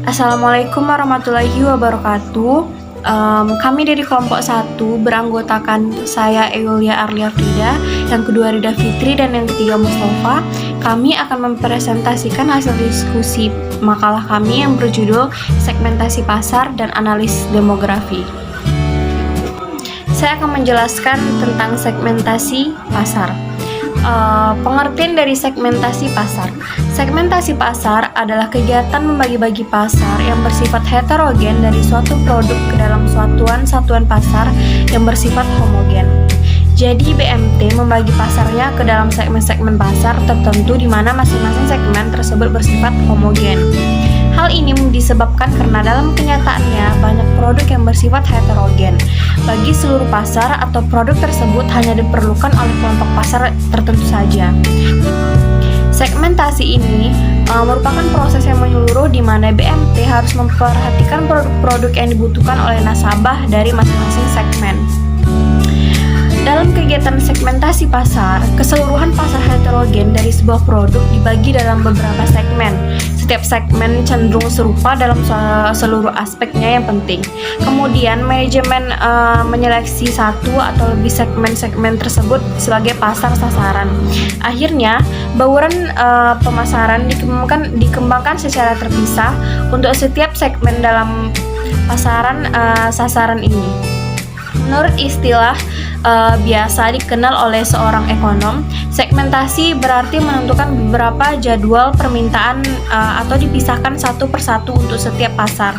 Assalamualaikum warahmatullahi wabarakatuh. Kami dari kelompok 1 beranggotakan saya Eulia Arlia Frida, yang kedua Rida Fitri, dan yang ketiga Mustafa. Kami akan mempresentasikan hasil diskusi makalah kami yang berjudul Segmentasi Pasar dan Analis Demografi. Saya akan menjelaskan tentang segmentasi pasar. Pengertian dari segmentasi pasar. Segmentasi pasar adalah kegiatan membagi-bagi pasar yang bersifat heterogen dari suatu produk ke dalam satuan pasar yang bersifat homogen. Jadi BMT membagi pasarnya ke dalam segmen-segmen pasar tertentu di mana masing-masing segmen tersebut bersifat homogen. Hal ini disebabkan karena dalam kenyataannya banyak produk yang bersifat heterogen. Bagi seluruh pasar atau produk tersebut hanya diperlukan oleh kelompok pasar tertentu saja. Segmentasi ini merupakan proses yang menyeluruh di mana BMT harus memperhatikan produk-produk yang dibutuhkan oleh nasabah dari masing-masing segmen. Dalam kegiatan segmentasi pasar, keseluruhan pasar heterogen dari sebuah produk dibagi dalam beberapa segmen. Setiap segmen cenderung serupa dalam seluruh aspeknya yang penting. Kemudian manajemen menyeleksi satu atau lebih segmen-segmen tersebut sebagai pasar sasaran. Akhirnya, bauran pemasaran dikembangkan secara terpisah untuk setiap segmen dalam pasaran sasaran ini. Menurut istilah biasa dikenal oleh seorang ekonom, segmentasi berarti menentukan beberapa jadwal permintaan atau dipisahkan satu persatu untuk setiap pasar.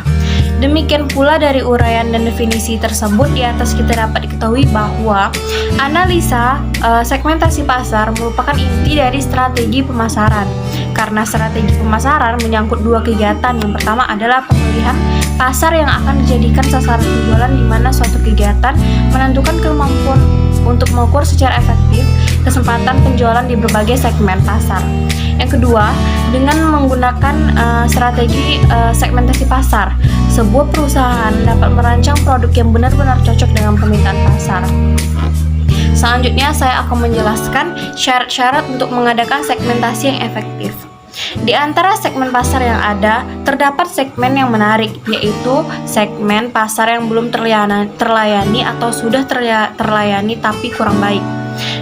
Demikian pula dari uraian dan definisi tersebut di atas kita dapat diketahui bahwa analisa segmentasi pasar merupakan inti dari strategi pemasaran. Karena strategi pemasaran menyangkut dua kegiatan. Yang pertama adalah pemilihan pasar yang akan dijadikan sasaran penjualan, di mana suatu kegiatan menentukan kemampuan untuk mengukur secara efektif kesempatan penjualan di berbagai segmen pasar. Yang kedua, dengan menggunakan strategi segmentasi pasar, sebuah perusahaan dapat merancang produk yang benar-benar cocok dengan permintaan pasar. Selanjutnya, saya akan menjelaskan syarat-syarat untuk mengadakan segmentasi yang efektif. Di antara segmen pasar yang ada, terdapat segmen yang menarik, yaitu segmen pasar yang belum terlayani atau sudah terlayani tapi kurang baik.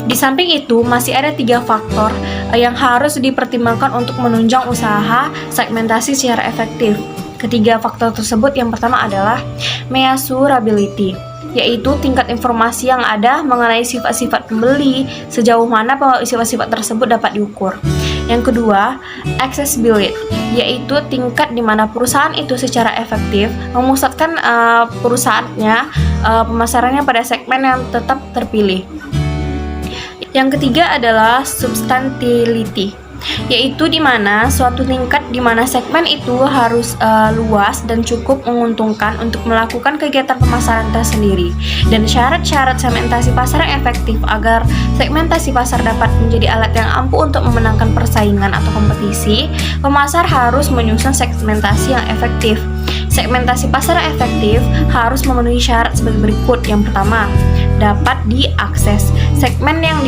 Di samping itu, masih ada 3 faktor yang harus dipertimbangkan untuk menunjang usaha segmentasi secara efektif. Ketiga faktor tersebut, yang pertama adalah measurability, yaitu tingkat informasi yang ada mengenai sifat-sifat pembeli, sejauh mana sifat-sifat tersebut dapat diukur. Yang kedua, accessibility, yaitu tingkat di mana perusahaan itu secara efektif memusatkan pemasarannya pada segmen yang tetap terpilih. Yang ketiga adalah substantiality, yaitu di mana suatu tingkat di mana segmen itu harus luas dan cukup menguntungkan untuk melakukan kegiatan pemasaran tersendiri. Dan syarat-syarat segmentasi pasar yang efektif agar segmentasi pasar dapat menjadi alat yang ampuh untuk memenangkan persaingan atau kompetisi, pemasar harus menyusun segmentasi yang efektif. Segmentasi pasar yang efektif harus memenuhi syarat sebagai berikut. Yang pertama, dapat diakses. Segmen yang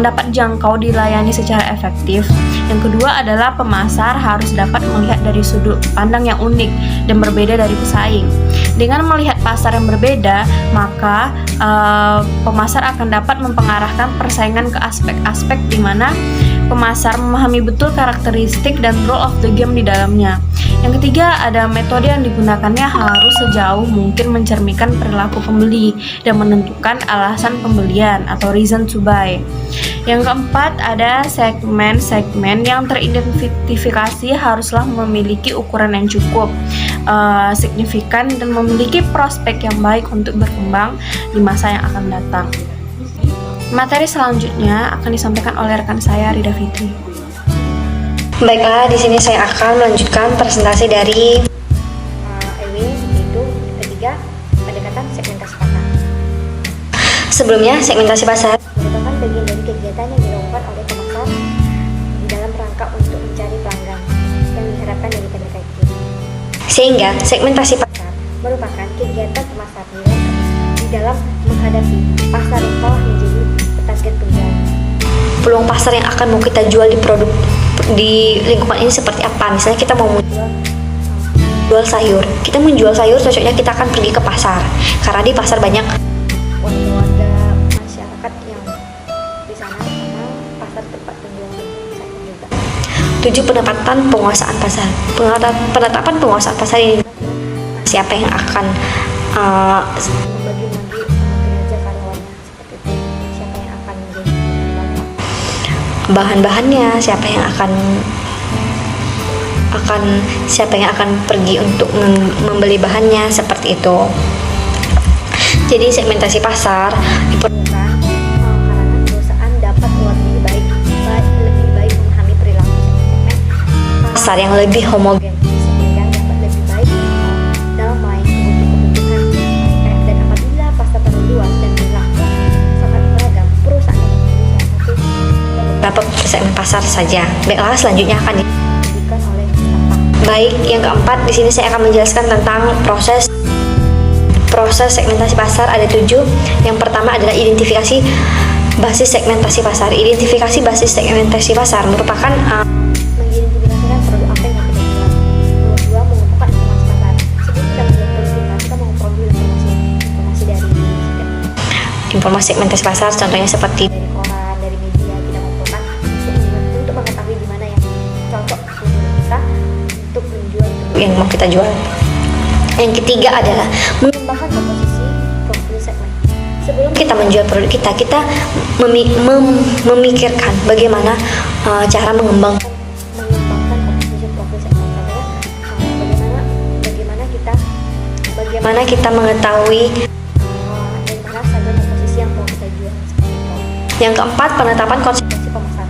dapat dijangkau dilayani secara efektif. Yang kedua adalah pemasar harus dapat melihat dari sudut pandang yang unik dan berbeda dari pesaing. Dengan melihat pasar yang berbeda, maka pemasar akan dapat mempengaruhkan persaingan ke aspek-aspek di mana pemasar memahami betul karakteristik dan rule of the game di dalamnya. Yang ketiga, ada metode yang digunakannya harus sejauh mungkin mencerminkan perilaku pembeli dan menentukan alasan pembelian atau reason to buy. Yang keempat, ada segmen-segmen yang teridentifikasi haruslah memiliki ukuran yang cukup signifikan dan memiliki prospek yang baik untuk berkembang di masa yang akan datang. Materi selanjutnya akan disampaikan oleh rekan saya Rida Fitri. Baiklah, di sini saya akan melanjutkan presentasi dari Ewin, yaitu ketiga, pendekatan segmentasi pasar. Sebelumnya, segmentasi pasar merupakan bagian dari kegiatan yang dilakukan oleh pemasar di dalam rangka untuk mencari pelanggan yang diharapkan dari mereka itu. Sehingga segmentasi pasar merupakan kegiatan pemasar di dalam menghadapi pasar yang telah menjadi target penjualan. Peluang pasar yang akan mau kita jual di produk di lingkungan ini seperti apa? Misalnya kita mau menjual jual sayur. Kita menjual sayur cocoknya kita akan pergi ke pasar, karena di pasar banyak warga masyarakat yang di sana, karena pasar tempat penjualan sayur juga. 7. Penempatan penguasaan pasar. Penetapan penguasaan pasar ini siapa yang akan membagi-bagi kinerja karyawannya, seperti itu. Siapa yang akan menjadi bahan-bahannya, siapa yang akan pergi untuk membeli bahannya, seperti itu. Jadi segmentasi pasar diperlukan karena perusahaan dapat lebih baik memahami perilaku segmen pasar yang lebih homogen, sehingga dapat lebih baik dalam melayani kebutuhan mereka. Dan apabila pasar terlalu luas dan perilaku sangat beragam, perusahaan dapat memilih salah satu beberapa segmen pasar saja. Baiklah, selanjutnya akan diberikan oleh baik, yang keempat, di sini saya akan menjelaskan tentang proses segmentasi pasar. Ada 7. Yang pertama adalah identifikasi basis segmentasi pasar. Identifikasi basis segmentasi pasar merupakan mengidentifikasikan produk apa yang mau kita jual. Nomor 2, mengumpulkan informasi pasar. Sebelum kita menjual produk kita mau memperoleh informasi dari informasi segmentasi pasar, contohnya seperti dari koran, dari media. Kita mengumpulkan untuk mengetahui di mana yang cocok menurut kita untuk menjual produk yang mau kita jual. Yang ketiga adalah mengembangkan komposisi profil segmen. Sebelum kita menjual produk kita memikirkan bagaimana cara mengembangkan komposisi profil segmen. Bagaimana kita mengetahui dari mana saja komposisi yang mau kita jual. Yang keempat, penetapan konsekuensi pemasaran.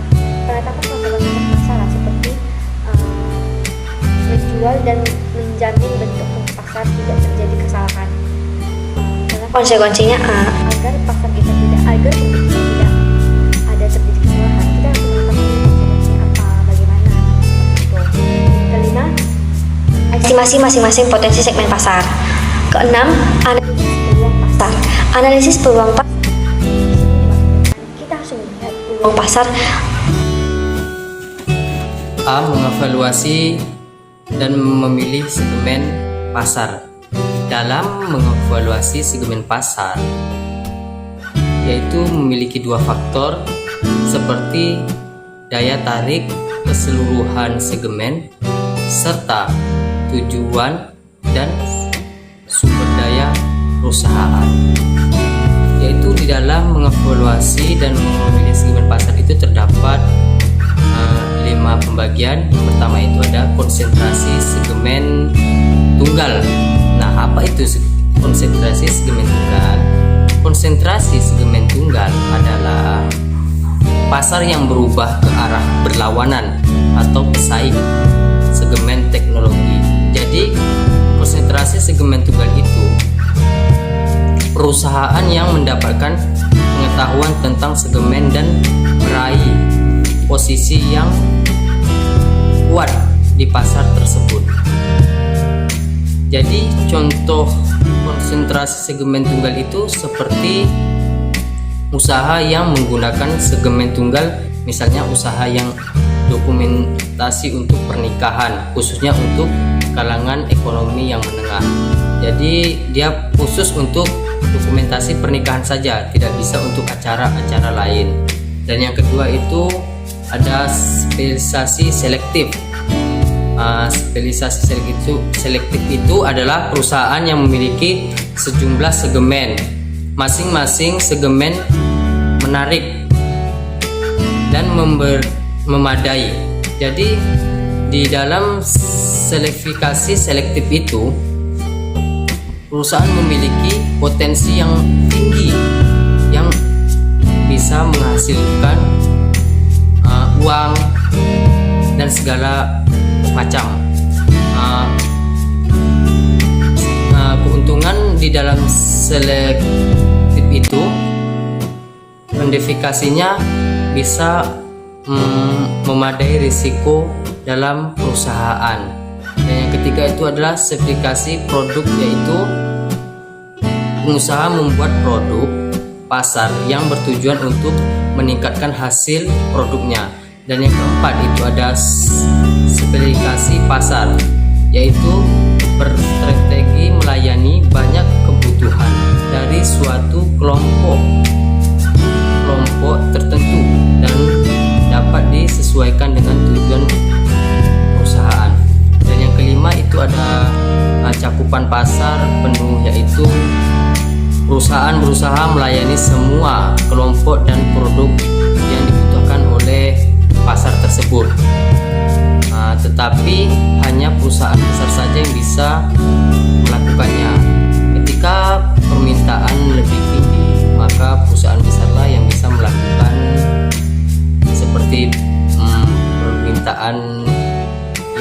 Penetapan konsekuensi pemasaran seperti menjual dan menjamin bentuk pasar tidak terjadi kesalahan. Konsekuensinya agar pasar kita tidak ada terjadi kesalahan, kita harus mengetahui konsekuensinya apa, bagaimana. Kelima, estimasi masing-masing potensi segmen pasar. Keenam, analisis peluang pasar. Analisis peluang pasar. Kita harus melihat peluang pasar. A. Mengevaluasi dan memilih segmen pasar. Dalam mengevaluasi segmen pasar, yaitu memiliki 2 faktor seperti daya tarik keseluruhan segmen serta tujuan dan sumber daya perusahaan. Yaitu di dalam mengevaluasi dan memilih segmen pasar itu terdapat 5 pembagian. Yang pertama itu ada konsentrasi segmen tunggal. Nah, apa itu konsentrasi segmen tunggal? Konsentrasi segmen tunggal adalah pasar yang berubah ke arah berlawanan atau pesaing segmen teknologi. Jadi, konsentrasi segmen tunggal itu perusahaan yang mendapatkan pengetahuan tentang segmen dan meraih posisi yang kuat di pasar tersebut. Jadi contoh konsentrasi segmen tunggal itu seperti usaha yang menggunakan segmen tunggal, misalnya usaha yang dokumentasi untuk pernikahan, khususnya untuk kalangan ekonomi yang menengah. Jadi dia khusus untuk dokumentasi pernikahan saja, tidak bisa untuk acara-acara lain. Dan yang kedua itu ada spesialisasi selektif. Spesialisasi selektif itu adalah perusahaan yang memiliki sejumlah segmen. Masing-masing segmen menarik dan memadai. Jadi di dalam seleksifikasi selektif itu perusahaan memiliki potensi yang tinggi yang bisa menghasilkan uang dan segala macam keuntungan di dalam selektif itu. Identifikasinya bisa memadai risiko dalam perusahaan. Dan yang ketiga itu adalah sertifikasi produk, yaitu pengusaha membuat produk pasar yang bertujuan untuk meningkatkan hasil produknya. Dan yang keempat itu ada sertifikasi pasar, yaitu berstrategi melayani banyak kebutuhan dari suatu kelompok tertentu dan dapat disesuaikan dengan tujuan perusahaan. Dan yang kelima itu ada cakupan pasar penuh, yaitu perusahaan berusaha melayani semua kelompok dan produk yang dibutuhkan oleh pasar tersebut. Tetapi hanya perusahaan besar saja yang bisa melakukannya. Ketika permintaan lebih tinggi, maka perusahaan besarlah yang bisa melakukan seperti permintaan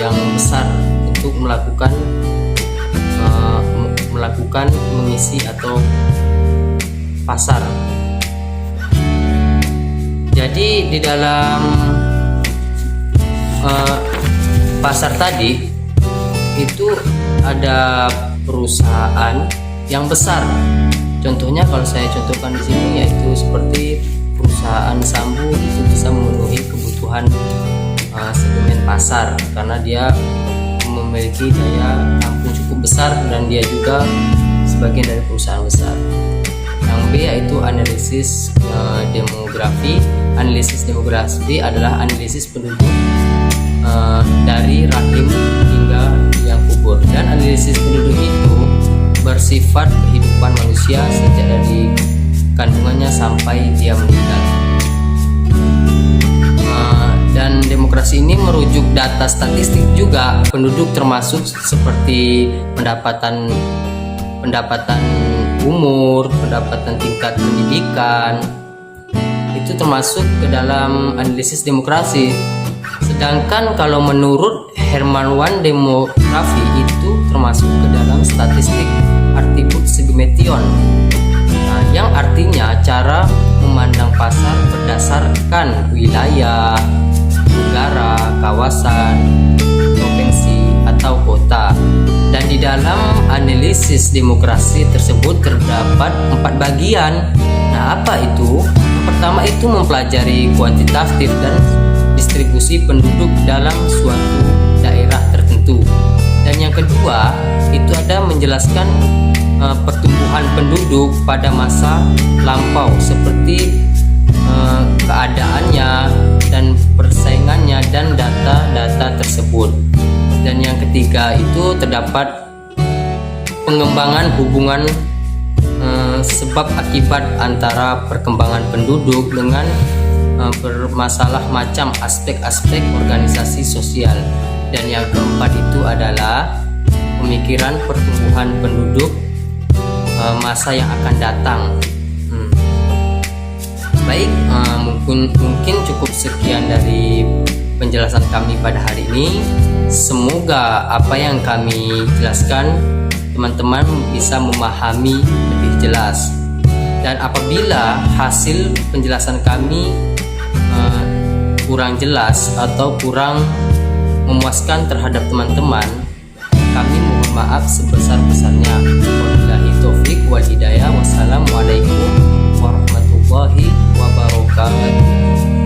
yang besar untuk melakukan mengisi atau pasar. Jadi di dalam pasar tadi itu ada perusahaan yang besar. Contohnya kalau saya contohkan di sini yaitu seperti perusahaan Sambu, itu bisa memenuhi kebutuhan segmen pasar karena dia memiliki daya tampung cukup besar dan dia juga sebagian dari perusahaan besar. Yang B yaitu analisis demografi. Analisis demografi adalah analisis penduduk dari rahim hingga liang kubur, dan analisis penduduk itu bersifat kehidupan manusia sejak dari kandungannya sampai dia meninggal. Dan demokrasi ini merujuk data statistik juga penduduk, termasuk seperti pendapatan umur, pendapatan tingkat pendidikan, itu termasuk ke dalam analisis demokrasi. Sedangkan kalau menurut Hermann demografi itu termasuk ke dalam statistik Artibus Segmentation, yang artinya cara memandang pasar berdasarkan wilayah, negara, kawasan, provinsi, atau kota. Dan di dalam analisis demokrasi tersebut terdapat 4 bagian. Nah, apa itu? Yang pertama itu mempelajari kuantitatif dan distribusi penduduk dalam suatu daerah tertentu. Dan yang kedua itu ada menjelaskan pertumbuhan penduduk pada masa lampau, seperti keadaannya dan persaingannya dan data-data tersebut. Dan yang ketiga itu terdapat pengembangan hubungan sebab akibat antara perkembangan penduduk dengan bermasalah macam aspek-aspek organisasi sosial. Dan yang keempat itu adalah pemikiran pertumbuhan penduduk masa yang akan datang. Baik, mungkin cukup sekian dari penjelasan kami pada hari ini. Semoga apa yang kami jelaskan teman-teman bisa memahami lebih jelas. Dan apabila hasil penjelasan kami kurang jelas atau kurang memuaskan terhadap teman-teman, kami mohon maaf sebesar-besarnya. Wabillahi taufik wal hidayah. Wassalamualaikum warahmatullahi wabarakatuh.